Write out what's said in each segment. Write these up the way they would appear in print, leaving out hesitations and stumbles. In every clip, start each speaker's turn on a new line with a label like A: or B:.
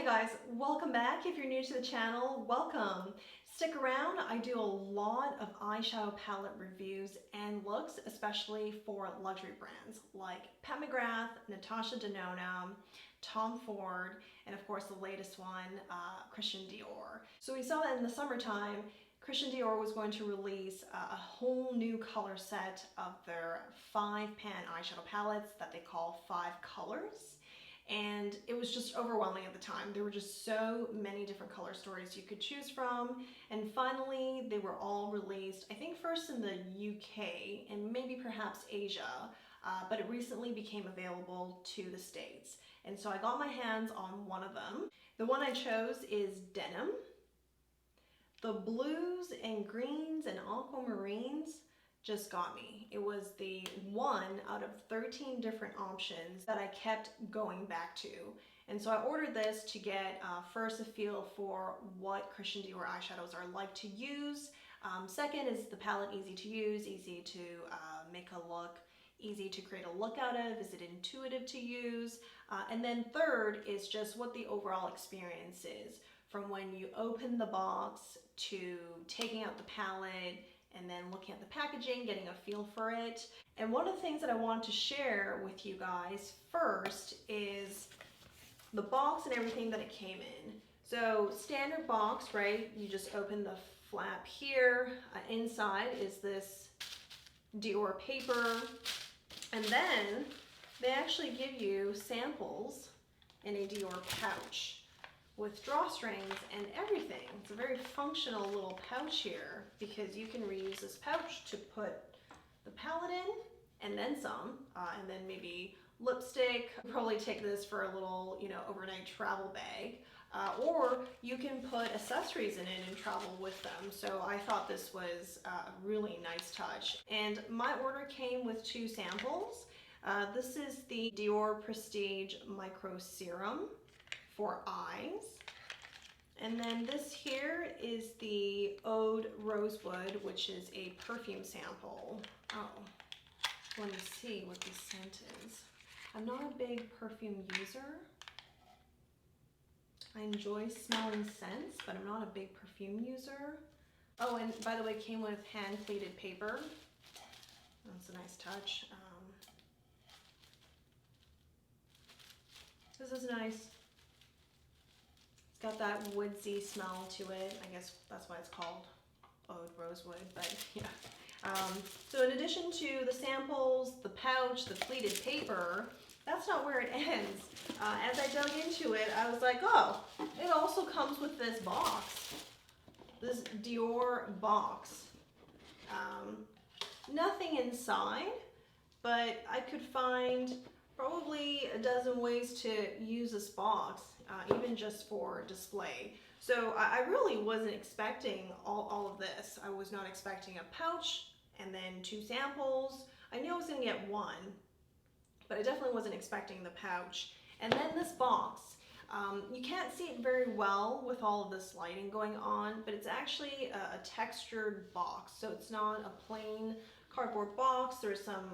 A: guys, welcome back. If you're new to the channel, welcome. Stick around. I do a lot of eyeshadow palette reviews and looks, especially for luxury brands like Pat McGrath, Natasha Denona, Tom Ford, and of course the latest one, Christian Dior. So we saw that in the summertime, Christian Dior was going to release a whole new color set of their 5-pan eyeshadow palettes that they call 5 colors. And it was just overwhelming at the time. There were just so many different color stories you could choose from. And finally, they were all released, I think first in the UK and maybe perhaps Asia, but it recently became available to the States. And so I got my hands on one of them. The one I chose is Denim. The blues and greens and aquamarines just got me. It was the one out of 13 different options that I kept going back to. And so I ordered this to get first a feel for what Christian Dior eyeshadows are like to use. Second, is the palette easy to use, easy to make a look, easy to create a look out of, is it intuitive to use? And then third is just what the overall experience is, from when you open the box to taking out the palette, and then looking at the packaging, getting a feel for it. And one of the things that I want to share with you guys first is the box and everything that it came in. So standard box, right? You just open the flap here. Inside is this Dior paper. And then they actually give you samples in a Dior pouch with drawstrings and everything. It's a very functional little pouch here because you can reuse this pouch to put the palette in and then some, and then maybe lipstick. Probably take this for a little, overnight travel bag, or you can put accessories in it and travel with them. So I thought this was a really nice touch. And my order came with 2 samples. This is the Dior Prestige Micro Serum for eyes. And then this here is the Ode Rosewood, which is a perfume sample. Oh, let me see what this scent is. I'm not a big perfume user. I enjoy smelling scents, but I'm not a big perfume user. Oh, and by the way, it came with hand pleated paper. That's a nice touch. This is nice. It's got that woodsy smell to it. I guess that's why it's called Ode Rosewood, but yeah. So in addition to the samples, the pouch, the pleated paper, that's not where it ends. As I dug into it, I was like, oh, it also comes with this box, this Dior box. Nothing inside, but I could find probably a dozen ways to use this box, even just for display. So I really wasn't expecting all of this. I was not expecting a pouch and then 2 samples. I knew I was gonna get 1, but I definitely wasn't expecting the pouch. And then this box. You can't see it very well with all of this lighting going on, but it's actually a textured box. So it's not a plain cardboard box. There's some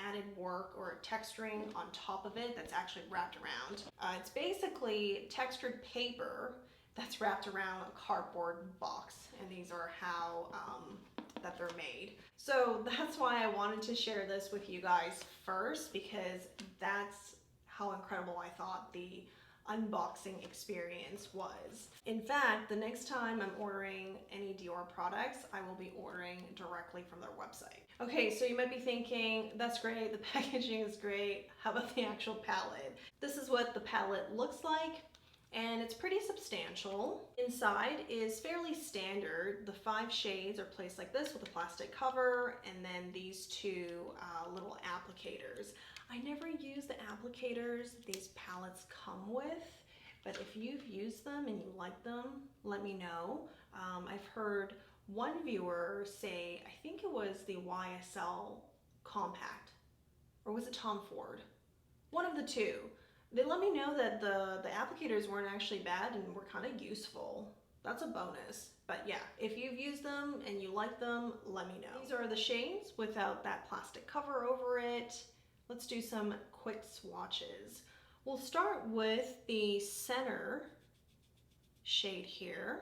A: added work or texturing on top of it that's actually wrapped around. It's basically textured paper that's wrapped around a cardboard box, and these are how that they're made. So that's why I wanted to share this with you guys first, because that's how incredible I thought the unboxing experience was. In fact, the next time I'm ordering any Dior products, I will be ordering directly from their website. Okay, so you might be thinking, that's great, the packaging is great, how about the actual palette? This is what the palette looks like, and it's pretty substantial. Inside is fairly standard. The 5 shades are placed like this with a plastic cover, and then these 2 little applicators. I never use the applicators these palettes come with, but if you've used them and you like them, let me know. I've heard one viewer say, I think it was the YSL Compact, or was it Tom Ford? One of the 2. They let me know that the applicators weren't actually bad and were kind of useful. That's a bonus. But yeah, if you've used them and you like them, let me know. These are the shades without that plastic cover over it. Let's do some quick swatches. We'll start with the center shade here.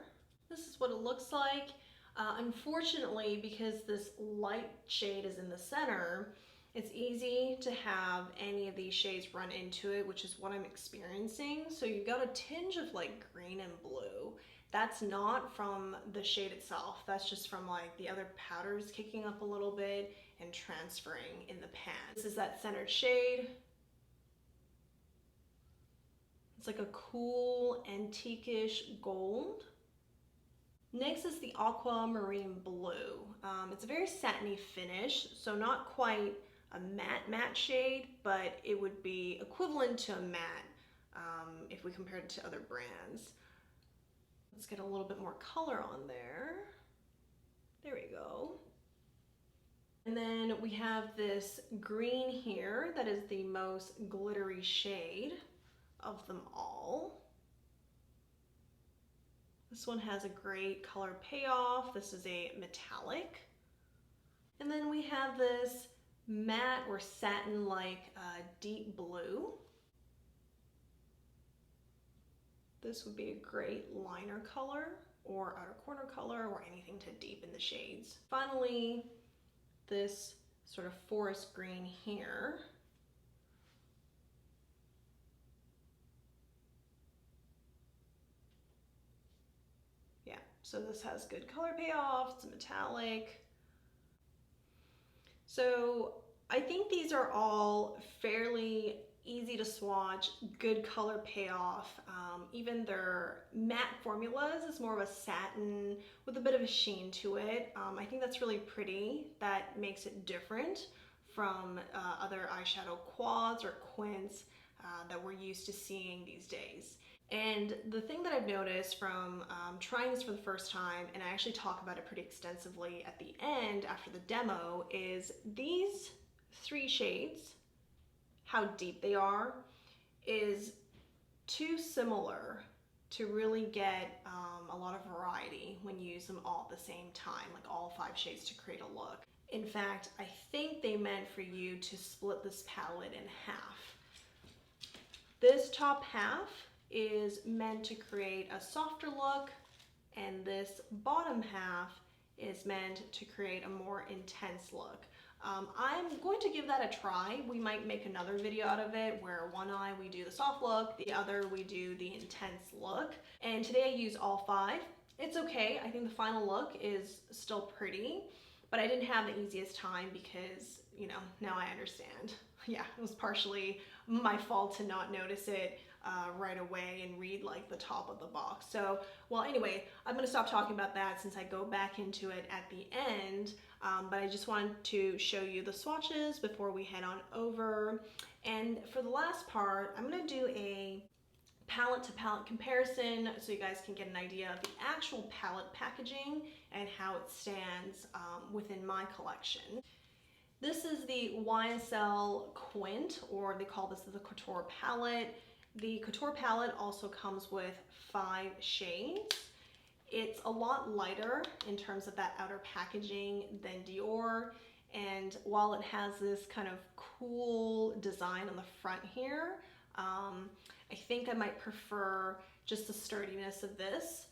A: This is what it looks like. Unfortunately, because this light shade is in the center, it's easy to have any of these shades run into it, which is what I'm experiencing. So you've got a tinge of like green and blue. That's not from the shade itself. That's just from like the other powders kicking up a little bit and transferring in the pan. This is that centered shade. It's like a cool antique-ish gold. Next is the aquamarine blue. It's a very satiny finish, so not quite a matte shade, but it would be equivalent to a matte if we compared it to other brands. Let's get a little bit more color on there. There we go. And then we have this green here that is the most glittery shade of them all. This one has a great color payoff. This is a metallic. And then we have this matte or satin-like deep blue. This would be a great liner color or outer corner color or anything to deepen the shades. Finally, this sort of forest green here. Yeah, so this has good color payoff, it's a metallic. So I think these are all fairly easy to swatch, good color payoff. Even their matte formulas is more of a satin with a bit of a sheen to it. I think that's really pretty. That makes it different from other eyeshadow quads or quints that we're used to seeing these days. And the thing that I've noticed from trying this for the first time, and I actually talk about it pretty extensively at the end after the demo, is these three shades, how deep they are, is too similar to really get a lot of variety when you use them all at the same time, like all 5 shades to create a look. In fact, I think they meant for you to split this palette in half. This top half is meant to create a softer look, and this bottom half is meant to create a more intense look. I'm going to give that a try. We might make another video out of it where one eye we do the soft look, the other we do the intense look. And today I use all 5. It's okay. I think the final look is still pretty, but I didn't have the easiest time because, you know, now I understand. Yeah, it was partially my fault to not notice it right away and read like the top of the box. So, well, anyway, I'm gonna stop talking about that since I go back into it at the end, but I just wanted to show you the swatches before we head on over. And for the last part, I'm gonna do a palette to palette comparison so you guys can get an idea of the actual palette packaging and how it stands within my collection. This is the YSL Quint, or they call this the Couture palette. The Couture palette also comes with 5 shades. It's a lot lighter in terms of that outer packaging than Dior, and while it has this kind of cool design on the front here, I think I might prefer just the sturdiness of this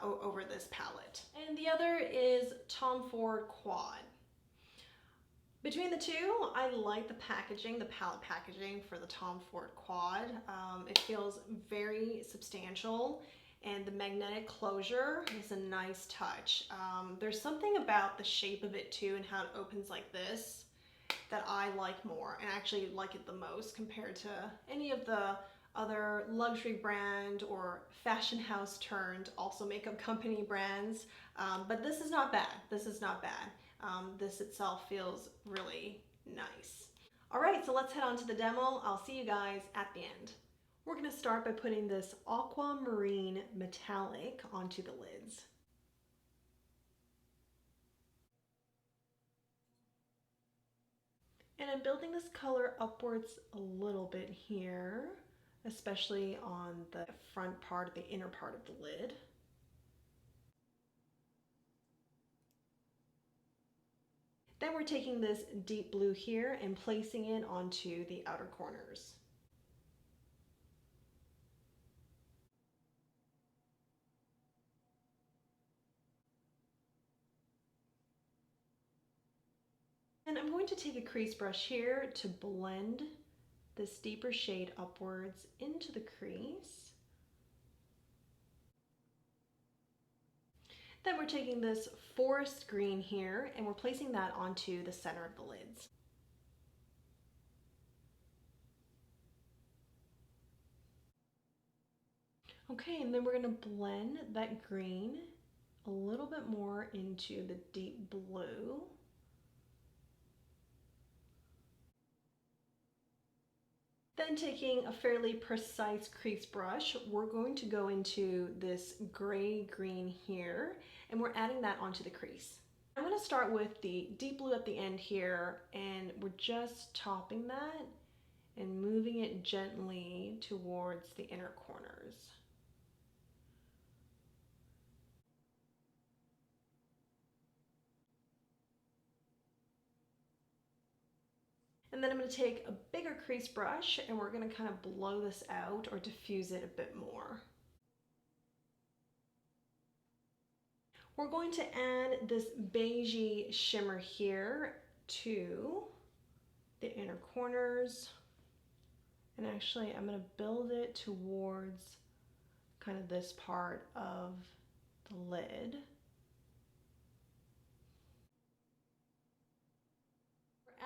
A: over this palette. And the other is Tom Ford Quad. Between the two, I like the packaging, the palette packaging for the Tom Ford Quad. It feels very substantial, and the magnetic closure is a nice touch. There's something about the shape of it too and how it opens like this that I like more, and I actually like it the most compared to any of the other luxury brand or fashion house turned also makeup company brands. But this is not bad. This is not bad. This itself feels really nice. All right, so let's head on to the demo. I'll see you guys at the end. We're gonna start by putting this aquamarine metallic onto the lids. And I'm building this color upwards a little bit here, especially on the front part, the inner part of the lid. Then we're taking this deep blue here and placing it onto the outer corners. And I'm going to take a crease brush here to blend this deeper shade upwards into the crease. Then we're taking this forest green here and we're placing that onto the center of the lids. Okay, and then we're going to blend that green a little bit more into the deep blue. Then taking a fairly precise crease brush, we're going to go into this gray-green here, and we're adding that onto the crease. I'm going to start with the deep blue at the end here, and we're just topping that and moving it gently towards the inner corners. And then I'm going to take a bigger crease brush and we're going to kind of blow this out or diffuse it a bit more. We're going to add this beigey shimmer here to the inner corners. And actually I'm going to build it towards kind of this part of the lid.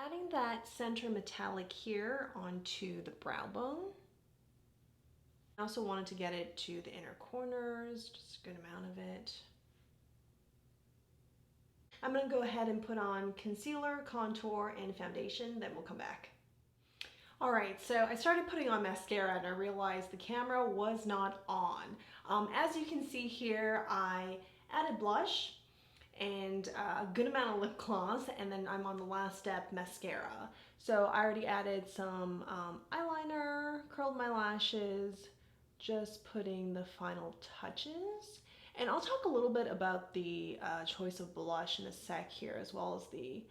A: Adding that center metallic here onto the brow bone. I also wanted to get it to the inner corners, just a good amount of it. I'm going to go ahead and put on concealer, contour, and foundation, then we'll come back. Alright, so I started putting on mascara and I realized the camera was not on. As you can see here, I added blush and a good amount of lip gloss, and then I'm on the last step, mascara. So I already added some eyeliner, curled my lashes, just putting the final touches. And I'll talk a little bit about the choice of blush in a sec here, as well as the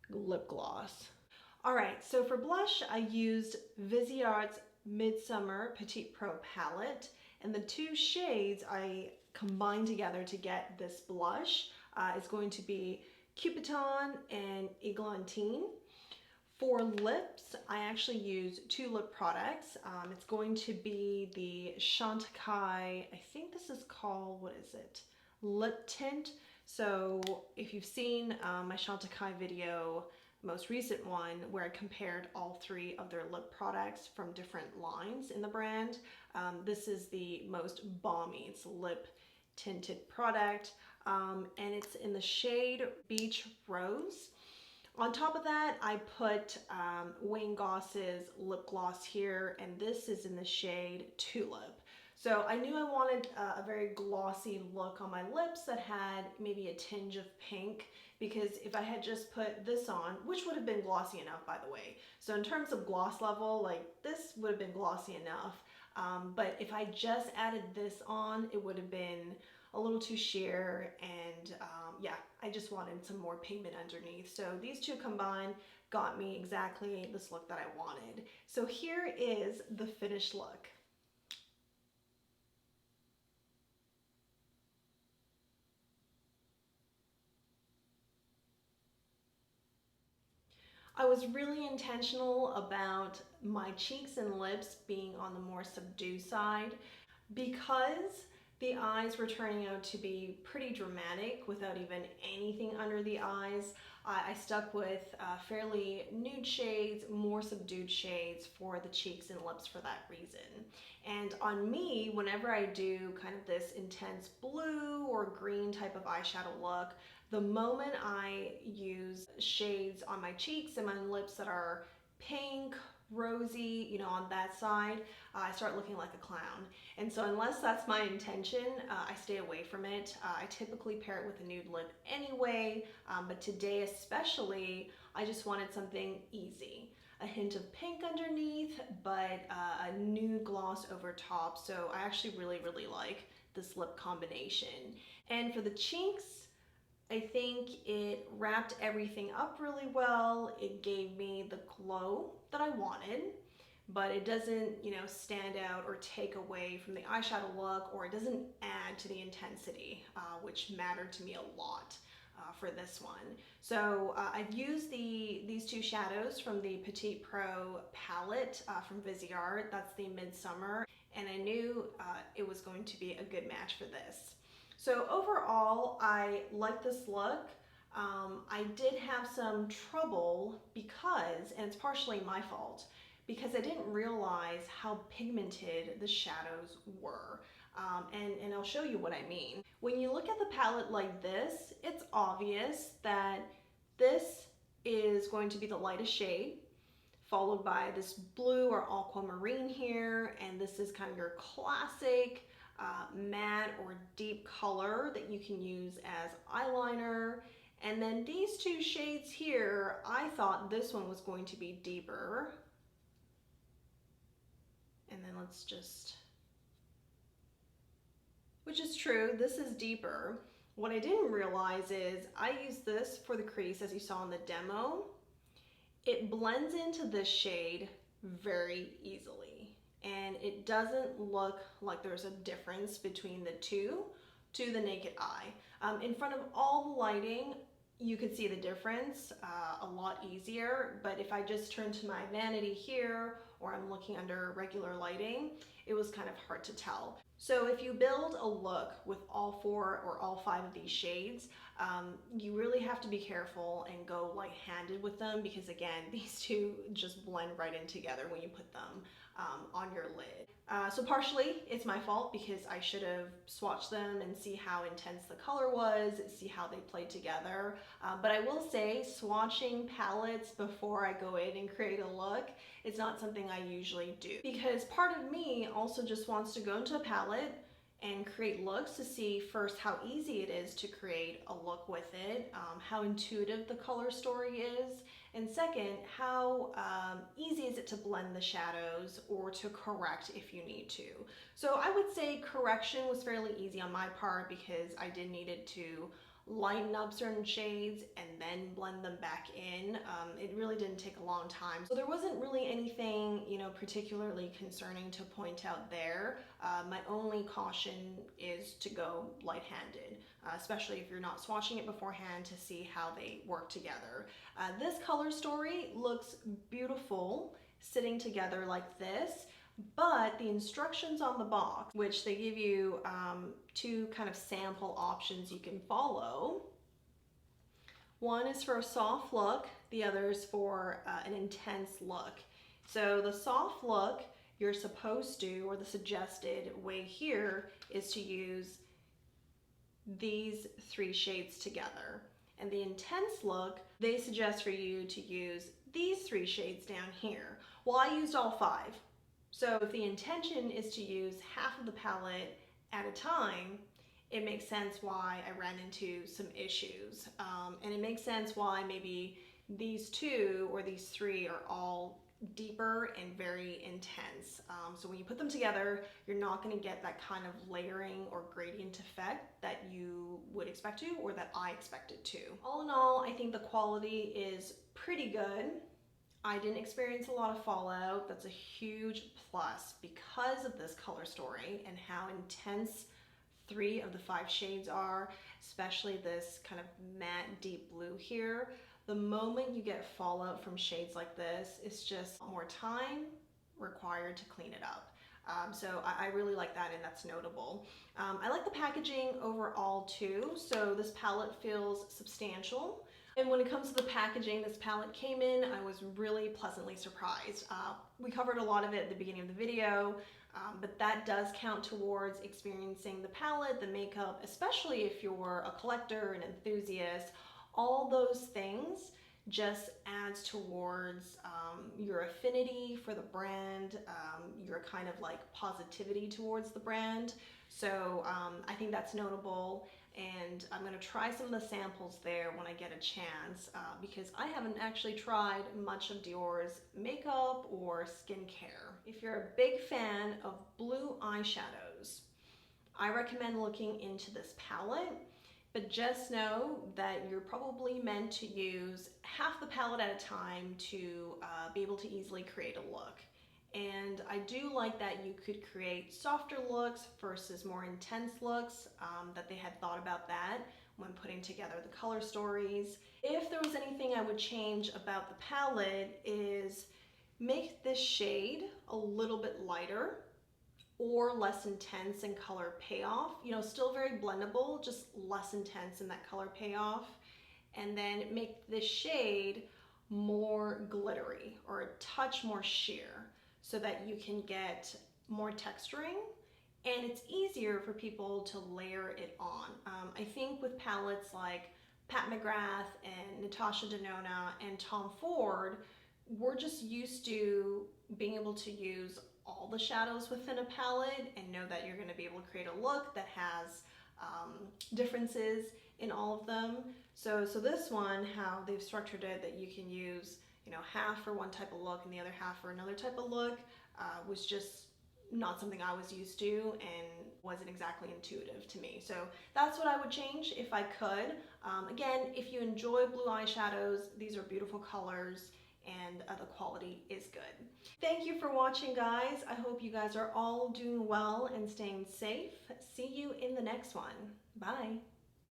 A: lip gloss. Alright, so for blush I used Viseart's Midsummer Petite Pro palette, and the two shades I combined together to get this blush is going to be Cupiton and Eglantine. For lips, I actually use two lip products. It's going to be the Chantecaille, I think this is called, what is it? Lip Tint. So if you've seen my Chantecaille video, most recent one, where I compared all three of their lip products from different lines in the brand, this is the most balmy. It's a lip tinted product, and it's in the shade Beach Rose. On top of that, I put Wayne Goss's lip gloss here, and this is in the shade Tulip. So I knew I wanted a very glossy look on my lips that had maybe a tinge of pink, because if I had just put this on, which would have been glossy enough, by the way. So in terms of gloss level, like this would have been glossy enough. But if I just added this on, it would have been a little too sheer, and yeah, I just wanted some more pigment underneath. So these two combined got me exactly this look that I wanted. So here is the finished look. I was really intentional about my cheeks and lips being on the more subdued side, because the eyes were turning out to be pretty dramatic without even anything under the eyes. I stuck with fairly nude shades, more subdued shades for the cheeks and lips for that reason. And on me, whenever I do kind of this intense blue or green type of eyeshadow look, the moment I use shades on my cheeks and my lips that are pink, rosy, you know, on that side, I start looking like a clown. And so unless that's my intention, I stay away from it. I typically pair it with a nude lip anyway, but today especially, I just wanted something easy. A hint of pink underneath, but a nude gloss over top. So I actually really like this lip combination. And for the cheeks, I think it wrapped everything up really well. It gave me the glow that I wanted, but it doesn't, you know, stand out or take away from the eyeshadow look, or it doesn't add to the intensity, which mattered to me a lot. for this one. So I've used these two shadows from the Petite Pro palette from Viseart. That's the Midsummer, and I knew it was going to be a good match for this. So overall, I like this look. I did have some trouble because, and it's partially my fault, because I didn't realize how pigmented the shadows were. And I'll show you what I mean. When you look at the palette like this, it's obvious that this is going to be the lightest shade, followed by this blue or aquamarine here, and this is kind of your classic matte or deep color that you can use as eyeliner. And then these two shades here, I thought this one was going to be deeper. And then let's just, which is true, this is deeper. What I didn't realize is I used this for the crease, as you saw in the demo. It blends into this shade very easily, and it doesn't look like there's a difference between the two to the naked eye. In front of all the lighting, you could see the difference a lot easier, but if I just turn to my vanity here, or I'm looking under regular lighting, it was kind of hard to tell. So if you build a look with all 4 or all 5 of these shades, you really have to be careful and go light-handed with them, because again, these two just blend right in together when you put them on your lid. So partially it's my fault, because I should have swatched them and see how intense the color was, see how they played together. But I will say, swatching palettes before I go in and create a look is not something I usually do, because part of me also just wants to go into a palette and create looks to see first how easy it is to create a look with it, how intuitive the color story is, and second, how easy is it to blend the shadows or to correct if you need to. So I would say correction was fairly easy on my part, because I did needed to lighten up certain shades and then blend them back in. It really didn't take a long time. So there wasn't really anything, you know, particularly concerning to point out there. My only caution is to go light-handed, especially if you're not swatching it beforehand, to see how they work together. This color story looks beautiful sitting together like this, but the instructions on the box, which they give you 2 kind of sample options you can follow. One is for a soft look, the other is for an intense look. So the soft look, you're supposed to, or the suggested way here, is to use these 3 shades together. And the intense look, they suggest for you to use these 3 shades down here. Well, I used all 5. So if the intention is to use half of the palette at a time, it makes sense why I ran into some issues. And it makes sense why maybe these 2 or these 3 are all deeper and very intense. So when you put them together, you're not going to get that kind of layering or gradient effect that you would expect to, or that I expected to. All in all, I think the quality is pretty good. I didn't experience a lot of fallout. That's a huge plus because of this color story and how intense 3 of the 5 shades are, especially this kind of matte deep blue here. The moment you get fallout from shades like this, it's just more time required to clean it up. So I really like that, and that's notable. I like the packaging overall too. So this palette feels substantial. And when it comes to the packaging this palette came in, I was really pleasantly surprised. We covered a lot of it at the beginning of the video, but that does count towards experiencing the palette, the makeup, especially if you're a collector, an enthusiast. All those things just adds towards your affinity for the brand, your kind of like positivity towards the brand. So I think that's notable, and I'm going to try some of the samples there when I get a chance, because I haven't actually tried much of Dior's makeup or skincare. If you're a big fan of blue eyeshadows, I recommend looking into this palette. But just know that you're probably meant to use half the palette at a time to be able to easily create a look. And I do like that you could create softer looks versus more intense looks, that they had thought about that when putting together the color stories. If there was anything I would change about the palette is make this shade a little bit lighter or less intense in color payoff. You know, still very blendable, just less intense in that color payoff. And then make this shade more glittery or a touch more sheer so that you can get more texturing and it's easier for people to layer it on. I think with palettes like Pat McGrath and Natasha Denona and Tom Ford, we're just used to being able to use all the shadows within a palette and know that you're going to be able to create a look that has differences in all of them. So this one, how they've structured it that you can use, you know, half for one type of look and the other half for another type of look, was just not something I was used to and wasn't exactly intuitive to me. So that's what I would change if I could. Again, if you enjoy blue eyeshadows, these are beautiful colors and the quality is good. Thank you for watching, guys. I hope you guys are all doing well and staying safe. See you in the next one. Bye.